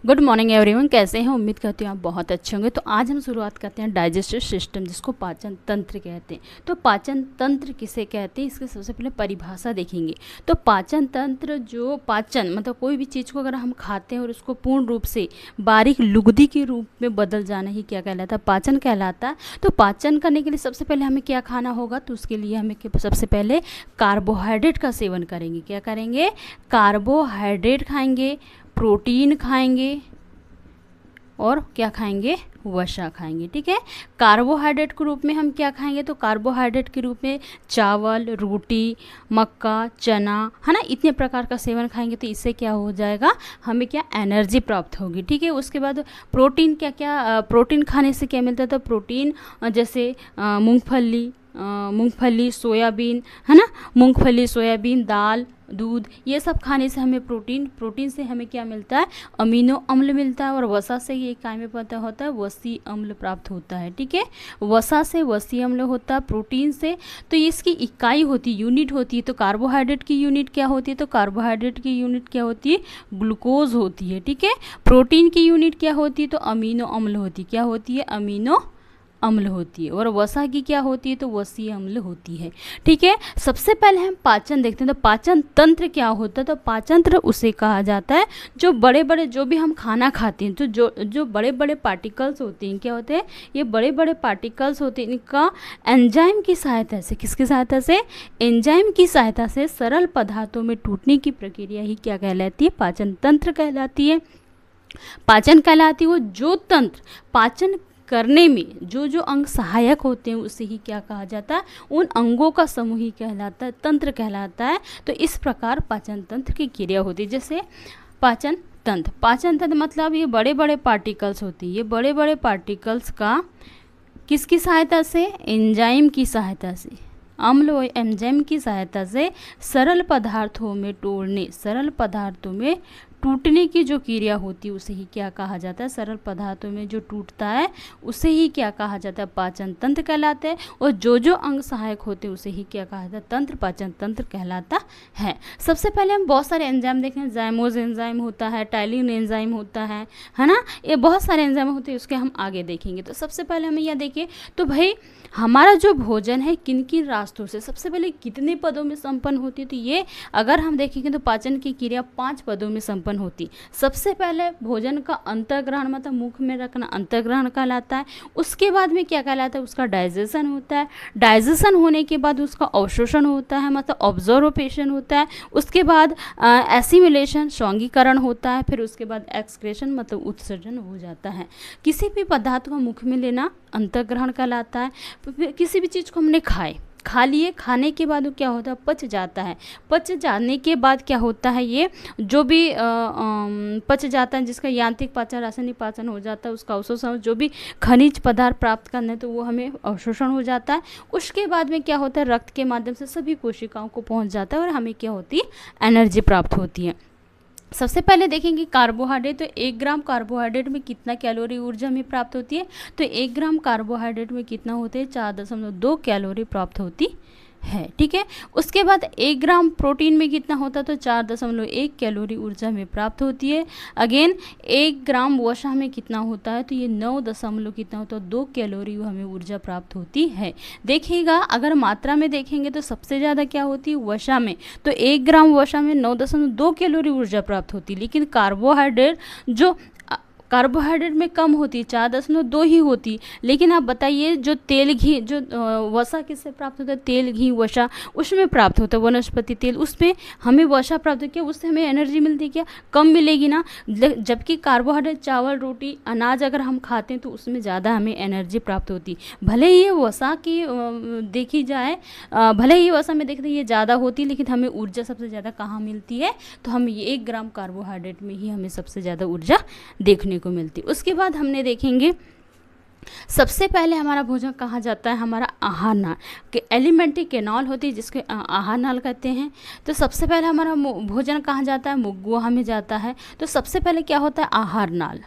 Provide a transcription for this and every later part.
Good morning everyone. कैसे हैं? उम्मीद करती हूँ आप बहुत अच्छे होंगे। तो आज हम शुरुआत करते हैं डाइजेस्टिव सिस्टम, जिसको पाचन तंत्र कहते हैं। तो पाचन तंत्र किसे कहते हैं, इसके सबसे पहले परिभाषा देखेंगे। तो पाचन तंत्र, जो पाचन मतलब कोई भी चीज़ को अगर हम खाते हैं और उसको पूर्ण रूप से बारीक लुगदी के रूप में बदल जाना ही क्या कहलाता है, पाचन कहलाता है। तो पाचन करने के लिए सबसे पहले हमें क्या खाना होगा, तो उसके लिए हमें सबसे पहले कार्बोहाइड्रेट का सेवन करेंगे। क्या करेंगे? कार्बोहाइड्रेट खाएंगे, प्रोटीन खाएंगे और क्या खाएंगे? वसा खाएंगे। ठीक है। कार्बोहाइड्रेट के रूप में हम क्या खाएंगे, तो कार्बोहाइड्रेट के रूप में चावल, रोटी, मक्का, चना, है ना, इतने प्रकार का सेवन खाएंगे। तो इससे क्या हो जाएगा, हमें क्या एनर्जी प्राप्त होगी। ठीक है। उसके बाद प्रोटीन, क्या क्या प्रोटीन खाने से क्या मिलता है, तो प्रोटीन जैसे मूंगफली, सोयाबीन, है ना, मूंगफली, सोयाबीन, दाल, दूध, ये सब खाने से हमें प्रोटीन से हमें क्या मिलता है, अमीनो अम्ल मिलता है। और वसा से ये काय में पता होता है, वसी अम्ल प्राप्त होता है। ठीक है। वसा से वसी अम्ल होता है, प्रोटीन से। तो इसकी इकाई होती, यूनिट होती है। तो कार्बोहाइड्रेट की यूनिट क्या होती है, तो कार्बोहाइड्रेट की यूनिट क्या होती है, ग्लूकोज होती है। ठीक है। प्रोटीन की यूनिट क्या होती है, तो अमीनो अम्ल होती है। क्या होती है? अमीनो अम्ल होती है। और वसा की क्या होती है, तो वसीय अम्ल होती है। ठीक है। सबसे पहले हम पाचन देखते हैं। तो पाचन तंत्र क्या होता है, तो पाचन तंत्र उसे कहा जाता है जो बड़े बड़े, जो भी हम खाना खाते हैं, तो जो बड़े बड़े पार्टिकल्स होते हैं, क्या होते हैं, ये बड़े बड़े पार्टिकल्स होते हैं, इनका एंजाइम की सहायता से, किसकी सहायता से, एंजाइम की सहायता से सरल पदार्थों में टूटने की प्रक्रिया ही क्या कहलाती है, पाचन तंत्र कहलाती है। पाचन कहलाती है वो जो तंत्र पाचन करने में जो जो अंग सहायक होते हैं, उसे ही क्या कहा जाता है, उन अंगों का समूह ही कहलाता है, तंत्र कहलाता है। तो इस प्रकार पाचन तंत्र की क्रिया होती है। जैसे पाचन तंत्र मतलब ये बड़े बड़े पार्टिकल्स होती है। ये बड़े बड़े पार्टिकल्स का किसकी सहायता से, एंजाइम की सहायता से, अम्ल व एंजाइम की सहायता से सरल पदार्थों में टूटने की जो क्रिया होती है, उसे ही क्या कहा जाता है, सरल पदार्थों में जो टूटता है उसे ही क्या कहा जाता है, पाचन तंत्र कहलाता है। और जो जो अंग सहायक होते हैं उसे ही क्या कहा जाता है, तंत्र, पाचन तंत्र कहलाता है। सबसे पहले हम बहुत सारे एंजाइम देखें। जाइमोज एंजाइम होता है, टाइलिन एंजाइम होता है ना, ये बहुत सारे एंजाइम होते हैं, उसके हम आगे देखेंगे। तो सबसे पहले हमें यह देखिए, तो भाई हमारा जो भोजन है किन किन रास्तों से, सबसे पहले कितने पदों में संपन्न होती है, तो ये अगर हम देखेंगे तो पाचन की क्रिया 5 पदों में संपन्न होती। सबसे पहले भोजन का अंतर्ग्रहण, मतलब मुख में रखना, अंतर्ग्रहण कहलाता है। उसके बाद में क्या कहलाता है, उसका डाइजेशन होता है। डाइजेशन होने के बाद उसका अवशोषण होता है, मतलब ऑब्जर्वेशन होता है। उसके बाद एसिमिलेशन, स्वांगीकरण होता है। फिर उसके बाद एक्सक्रेशन, मतलब उत्सर्जन हो जाता है। किसी भी पदार्थ को मुख में लेना अंतर्ग्रहण कहलाता है। किसी भी चीज़ को हमने खा लिए, खाने के बाद वो क्या होता है, पच जाता है। पच जाने के बाद क्या होता है, ये जो भी पच जाता है, जिसका यांत्रिक पाचन, रासायनिक पाचन हो जाता है, उसका अवशोषण, जो भी खनिज पदार्थ प्राप्त करना है तो वो हमें अवशोषण हो जाता है। उसके बाद में क्या होता है, रक्त के माध्यम से सभी कोशिकाओं को पहुँच जाता है और हमें क्या होती है, एनर्जी प्राप्त होती है। सबसे पहले देखेंगे कार्बोहाइड्रेट। तो 1 ग्राम कार्बोहाइड्रेट में कितना कैलोरी ऊर्जा हमें प्राप्त होती है, तो 1 ग्राम कार्बोहाइड्रेट में कितना होते हैं, 4.2 कैलोरी प्राप्त होती है। ठीक है। उसके बाद 1 ग्राम प्रोटीन में कितना होता है, तो 4.1 कैलोरी ऊर्जा में प्राप्त होती है। अगेन 1 ग्राम वसा में कितना होता है, तो ये 9 कितना होता है, 2 कैलोरी हमें ऊर्जा प्राप्त होती है। देखिएगा, अगर मात्रा में देखेंगे तो सबसे ज़्यादा क्या होती है, वसा में। तो 1 ग्राम वसा में 9.2 कैलोरी ऊर्जा प्राप्त होती है। लेकिन कार्बोहाइड्रेट में कम होती है, 4.2 ही होती। लेकिन आप बताइए, जो तेल घी, जो वसा किससे प्राप्त होता है, तेल घी वसा, उसमें प्राप्त होता है, वनस्पति तेल, उसमें हमें वसा प्राप्त होती है। उससे हमें एनर्जी मिलती है क्या, कम मिलेगी ना। जबकि कार्बोहाइड्रेट, चावल, रोटी, अनाज अगर हम खाते हैं तो उसमें ज़्यादा हमें एनर्जी प्राप्त होती। भले ही ये वसा की देखी जाए, भले ही वसा में देखते ये ज़्यादा होती, लेकिन हमें ऊर्जा सबसे ज़्यादा कहाँ मिलती है, तो हम 1 ग्राम कार्बोहाइड्रेट में ही हमें सबसे ज़्यादा ऊर्जा देखने को मिलती। उसके बाद हमने देखेंगे, सबसे पहले हमारा भोजन कहा जाता है, हमारा आहार नाल कि एलिमेंट्री कैनाल होती है, जिसके आहार नाल कहते हैं। तो सबसे पहले हमारा भोजन कहाँ जाता है, मुख गुहा में जाता है। तो सबसे पहले क्या होता है, आहार नाल।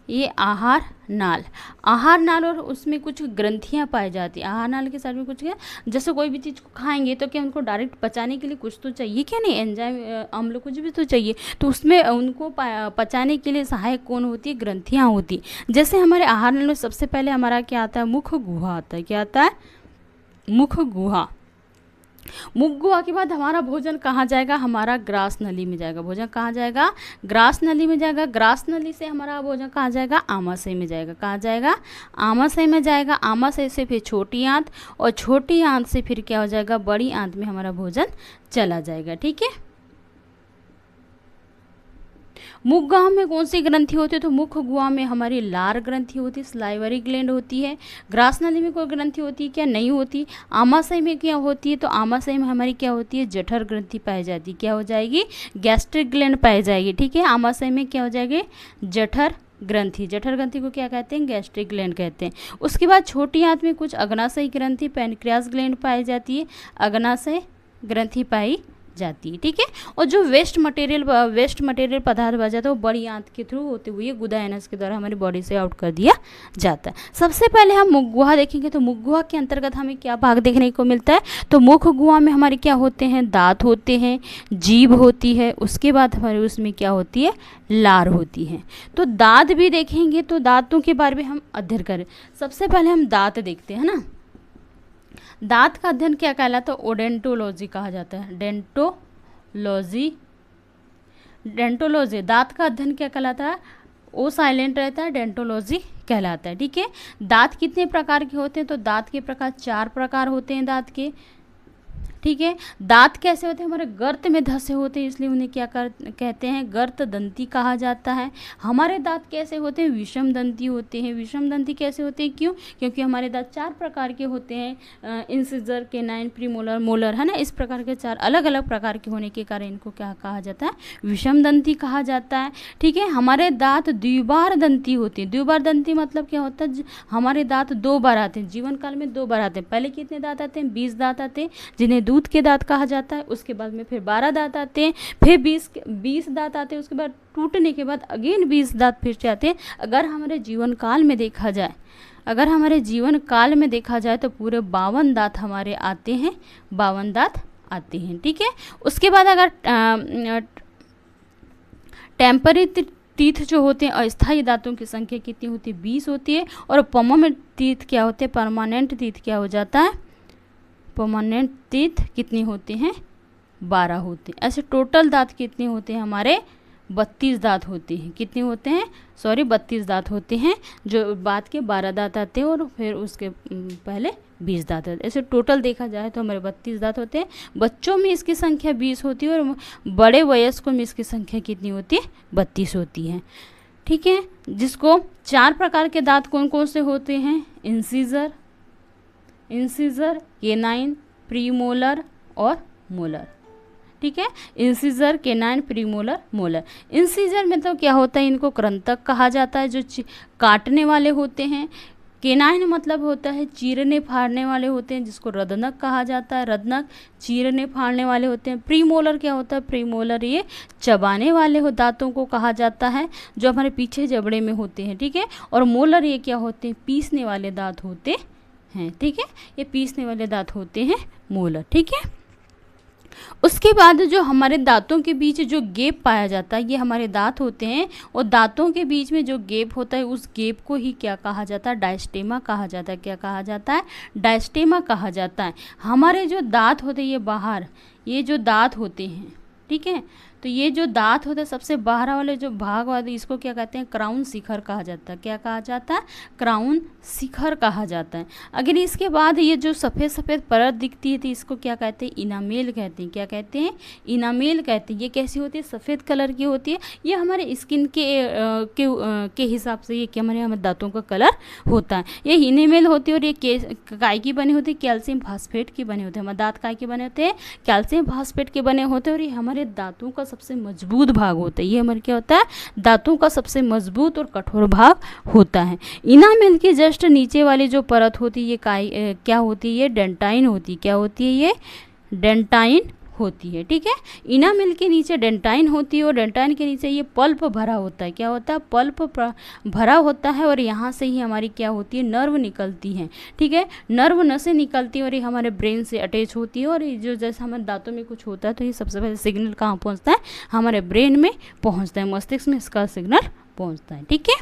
ये आहार नाल। आहार नाल और उसमें कुछ ग्रंथियां पाई जाती हैं। आहार नाल के साथ में कुछ क्या, जैसे कोई भी चीज़ को खाएंगे तो क्या उनको डायरेक्ट पचाने के लिए कुछ तो चाहिए, क्या नहीं, एंजाइम अम्ल कुछ भी तो चाहिए। तो उसमें उनको पचाने के लिए सहायक कौन होती है, ग्रंथियाँ होती। जैसे हमारे आहार नाल में सबसे पहले हमारा क्या आता है, मुख गुहा आता है। क्या आता है, मुख गुहा। मुख गुहा के बाद हमारा भोजन कहाँ जाएगा, हमारा ग्रास नली में जाएगा। भोजन कहाँ जाएगा, ग्रास नली में जाएगा। ग्रास नली से हमारा भोजन कहाँ जाएगा, आमाशय में जाएगा। कहाँ जाएगा, आमाशय में जाएगा। आमाशय से फिर छोटी आंत, और छोटी आंत से फिर क्या हो जाएगा, बड़ी आंत में हमारा भोजन चला जाएगा। ठीक है। मुख गुहा में कौन सी ग्रंथि होती है, तो मुख गुहा में हमारी लार ग्रंथि होती है, स्लाइवरी ग्लैंड होती है। ग्रास नली में कोई ग्रंथि होती है क्या, नहीं होती। आमाशय में क्या होती है, तो आमाशय में हमारी क्या होती है, जठर ग्रंथि पाई जाती है। क्या हो जाएगी, गैस्ट्रिक ग्लैंड पाई जाएगी। ठीक है। आमाशय में क्या हो जाएगी, जठर ग्रंथि। जठर ग्रंथि को क्या कहते हैं, गैस्ट्रिक ग्लैंड कहते हैं। उसके बाद छोटी आंत में कुछ अग्नाशय ग्रंथि, पैनक्रियास ग्लैंड पाई जाती है। अग्नाशय ग्रंथि पाई जाती है। ठीक है। और जो वेस्ट मटेरियल पदार्थ बच जाता है वो बड़ी आंत के थ्रू होते हुए गुदा एनस के द्वारा हमारी बॉडी से आउट कर दिया जाता है। सबसे पहले हम मुख गुहा देखेंगे। तो मुख गुहा के अंतर्गत हमें क्या भाग देखने को मिलता है, तो मुख गुहा में हमारे क्या होते हैं, दांत होते हैं, जीभ होती है। उसके बाद हमारे उसमें क्या होती है, लार होती है। तो दांत भी देखेंगे, तो दांतों के बारे में हम अध्ययन करें। सबसे पहले हम दांत देखते हैं ना। दांत का अध्ययन क्या कहलाता है, ओडेंटोलॉजी कहा जाता है। डेंटोलॉजी दांत का अध्ययन क्या कहलाता है, ओ साइलेंट रहता है, डेंटोलॉजी कहलाता है। ठीक है। दांत कितने प्रकार के होते हैं, तो दांत के प्रकार 4 प्रकार होते हैं दांत के। ठीक है। दांत कैसे होते हैं, हमारे गर्त में धसे होते हैं, इसलिए उन्हें क्या कहते हैं, गर्त दंती कहा जाता है। हमारे दांत कैसे होते हैं, विषम दंती होते हैं। विषम दंती कैसे होते हैं, क्यों, क्योंकि हमारे दांत 4 प्रकार के होते हैं, इंसिजर, केनाइन, प्रीमोलर, मोलर, है ना। इस प्रकार के 4 अलग अलग प्रकार के होने के कारण इनको क्या कहा जाता है, विषम दंती कहा जाता है। ठीक है। हमारे दांत द्विबार दंती होती है। द्विबार दंती मतलब क्या होता है, हमारे दांत 2 बार आते हैं, जीवन काल में 2 बार आते हैं। पहले कितने दांत आते हैं, 20 दांत आते हैं, जिन्हें दूध के दांत कहा जाता है। उसके बाद में फिर 12 दांत आते हैं, फिर 20 दांत आते हैं। उसके बाद टूटने के बाद अगेन 20 दांत फिर से आते हैं। अगर हमारे जीवन काल में देखा जाए तो पूरे 52 दांत हमारे आते हैं, 52 दांत आते हैं। ठीक है। उसके बाद अगर टेम्पररी टीथ जो होते हैं, अस्थायी दांतों की संख्या कितनी होती है, 20 होती है। और परमानेंट टीथ क्या होते हैं, परमानेंट टीथ क्या हो जाता है, परमानेंट टीथ कितनी होते हैं, 12 होते हैं। ऐसे टोटल दांत कितने होते हैं हमारे, 32 दांत होते हैं। कितने होते हैं, 32 दांत होते हैं। जो बाद के 12 दांत आते हैं और फिर उसके पहले 20 दांत आते हैं। ऐसे टोटल देखा जाए तो हमारे 32 दांत होते हैं। बच्चों में इसकी संख्या 20 होती है और बड़े वयस्कों में इसकी संख्या कितनी होती है, 32 होती है। ठीक है। जिसको 4 प्रकार के दांत कौन कौन से होते हैं, इंसिजर, केनाइन, प्रीमोलर और मोलर। ठीक है। Incisor, canine, premolar, molar. Incisor मतलब क्या होता है, इनको कृंतक कहा जाता है, जो काटने वाले होते हैं। केनाइन मतलब होता है चीरने फाड़ने वाले होते हैं, जिसको रदनक कहा जाता है। रदनक चीरने फाड़ने वाले होते हैं। प्रीमोलर क्या होता है, प्रीमोलर ये चबाने वाले दांतों को कहा जाता है, जो हमारे पीछे जबड़े में होते हैं। ठीक है। और मोलर ये क्या होते हैं, पीसने वाले दांत होते हैं। ठीक है। ये पीसने वाले दांत होते हैं मोलर। ठीक है। उसके बाद जो हमारे दांतों के बीच जो गैप पाया जाता है, ये हमारे दांत होते हैं। और दांतों के बीच में जो गैप होता है, उस गैप को ही क्या कहा जाता है, डायस्टेमा कहा जाता है। क्या कहा जाता है, डायस्टेमा कहा जाता है। हमारे जो दांत होते हैं, ये बाहर ये जो दांत होते हैं, ठीक है, तो ये जो दांत होते हैं सबसे बाहर वाले जो भाग वाले, इसको क्या कहते हैं, क्राउन शिखर कहा जाता है। क्या कहा जाता है, क्राउन शिखर कहा जाता है। अगर इसके बाद ये जो सफ़ेद सफ़ेद परत दिखती है, तो इसको क्या कहते हैं, इनामेल कहते हैं। क्या कहते हैं, इनामेल कहते हैं। ये कैसी होती है, सफ़ेद कलर की होती है। ये हमारे स्किन के हिसाब से ये क्या हमारे दांतों का कलर होता है। ये इनामेल होती है और ये काय की बनी होती है, कैल्शियम फास्फेट की बने होते हैं। हमारे दांत काय के बने होते हैं, कैल्शियम फास्फेट के बने होते हैं। और ये हमारे दांतों का सबसे मजबूत भाग होता है। ये हमारे क्या होता है, दांतों का सबसे मजबूत और कठोर भाग होता है। इनामेल के जस्ट नीचे वाली जो परत होती है, ये क्या होती है, ये डेंटाइन होती है। क्या होती है, ये डेंटाइन होती है। ठीक है, इनामेल के नीचे डेंटाइन होती है और डेंटाइन के नीचे ये पल्प भरा होता है। क्या होता है? पल्प भरा होता है और यहाँ से ही हमारी क्या होती है? नर्व निकलती हैं। ठीक है, नर्व नसें निकलती हैं और ये हमारे ब्रेन से अटैच होती है और ये जो जैसे हमारे दांतों में कुछ होता है तो ये सबसे पहले सिग्नल कहाँ पहुँचता है? हमारे ब्रेन में पहुँचता है, मस्तिष्क में इसका सिग्नल पहुँचता है। ठीक है,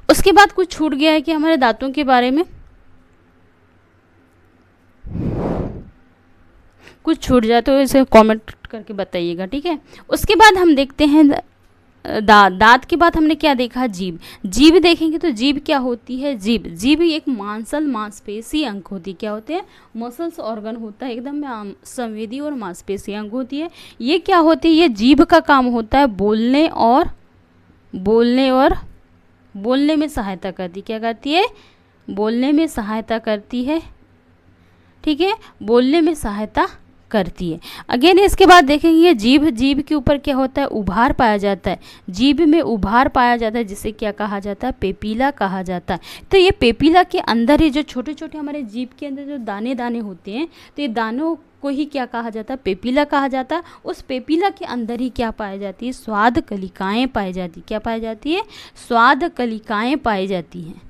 उसके बाद कुछ छूट गया है कि हमारे दांतों के बारे में कुछ छूट जाए तो इसे कमेंट करके बताइएगा। ठीक है, उसके बाद हम देखते हैं दांत के बाद हमने क्या देखा? जीभ। जीभ देखेंगे तो जीभ क्या होती है? जीभ एक मांसपेशी अंग होती है। क्या होते हैं? मसल्स ऑर्गन होता है, एकदम संवेदी और मांसपेशी अंग होती है। ये क्या होती है? ये जीभ का काम होता है बोलने में सहायता करती। क्या करती है? बोलने में सहायता करती है। ठीक है, बोलने में सहायता करती है। अगेन इसके बाद देखेंगे जीभ के ऊपर क्या होता है? उभार पाया जाता है। जीभ में उभार पाया जाता है जिसे क्या कहा जाता है? पेपीला कहा जाता है। तो ये पेपीला के अंदर ही जो छोटे छोटे हमारे जीभ के अंदर जो दाने दाने होते हैं तो ये दानों को ही क्या कहा जाता है? पेपीला कहा जाता है। उस पेपीला के अंदर ही क्या पाई जाती है? स्वाद कलिकाएँ पाई जाती। क्या पाई जाती है? स्वाद कलिकाएँ पाई जाती हैं।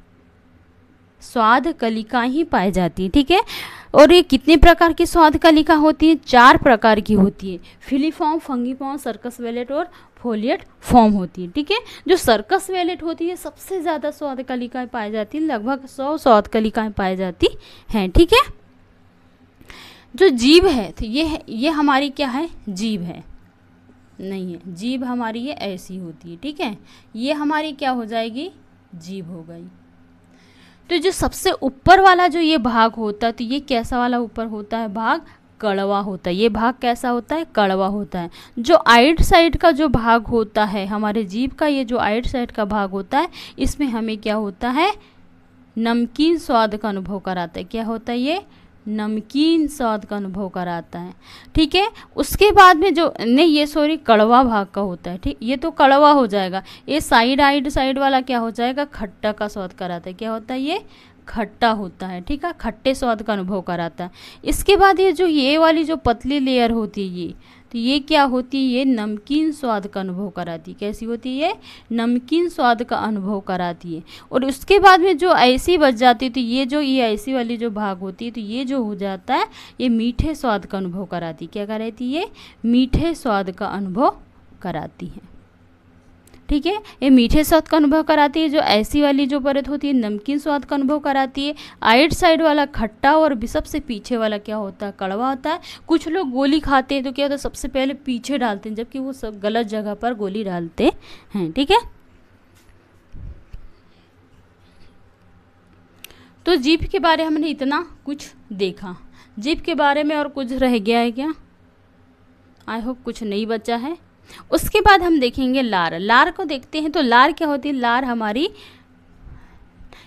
स्वाद कलिकाएँ ही पाई जाती है। ठीक है, और ये कितने प्रकार की स्वाद कलिका होती है? 4 प्रकार की होती है। फिलीफॉर्म, फंगीफॉर्म, सर्कस वेलेट और फोलिएट फॉर्म होती है। ठीक है, जो सर्कस वेलेट होती है सबसे ज़्यादा स्वाद कलिकाएँ पाई जाती है, लगभग 100 स्वाद कलिकाएँ पाई जाती हैं। ठीक है, जो जीभ है तो ये हमारी क्या है? जीभ है नहीं है, जीभ हमारी ये ऐसी होती है। ठीक है, ये हमारी क्या हो जाएगी? जीभ हो गई। तो जो सबसे ऊपर वाला जो ये भाग होता है तो ये कैसा वाला ऊपर होता है? भाग कड़वा होता है। ये भाग कैसा होता है? कड़वा होता है। जो आइट साइड का जो भाग होता है हमारे जीभ का, ये जो आइट साइड का भाग होता है इसमें हमें क्या होता है? नमकीन स्वाद का अनुभव कराता है। क्या होता है? ये नमकीन स्वाद का अनुभव कराता है। ठीक है, उसके बाद में जो नहीं, ये सॉरी कड़वा भाग का होता है। ठीक, ये तो कड़वा हो जाएगा। ये साइड वाला क्या हो जाएगा? खट्टा का स्वाद कराता है। क्या होता है? ये खट्टा होता है। ठीक है, खट्टे स्वाद का अनुभव कराता है। इसके बाद ये जो ये वाली जो पतली लेयर होती है तो ये क्या होती है? ये नमकीन स्वाद का अनुभव कराती है। कैसी होती है? ये नमकीन स्वाद का अनुभव कराती है। और उसके बाद में जो ऐसी बच जाती है तो ये ऐसी वाली जो भाग होती है तो ये जो हो जाता है ये मीठे स्वाद का अनुभव कराती है। क्या कराती है? मीठे स्वाद का अनुभव कराती है। ठीक है, ये मीठे स्वाद का अनुभव कराती है। जो ऐसी वाली जो परत होती है नमकीन स्वाद का अनुभव कराती है। आइट साइड वाला खट्टा और सबसे पीछे वाला क्या होता है? कड़वा होता है। कुछ लोग गोली खाते हैं तो क्या होता है? सबसे पहले पीछे डालते हैं, जबकि वो सब गलत जगह पर गोली डालते हैं। ठीक है, तो जीभ के बारे में हमने इतना कुछ देखा। जीभ के बारे में और कुछ रह गया है क्या? आई होप कुछ नहीं बचा है। उसके बाद हम देखेंगे लार। लार को देखते हैं तो लार क्या होती है? लार हमारी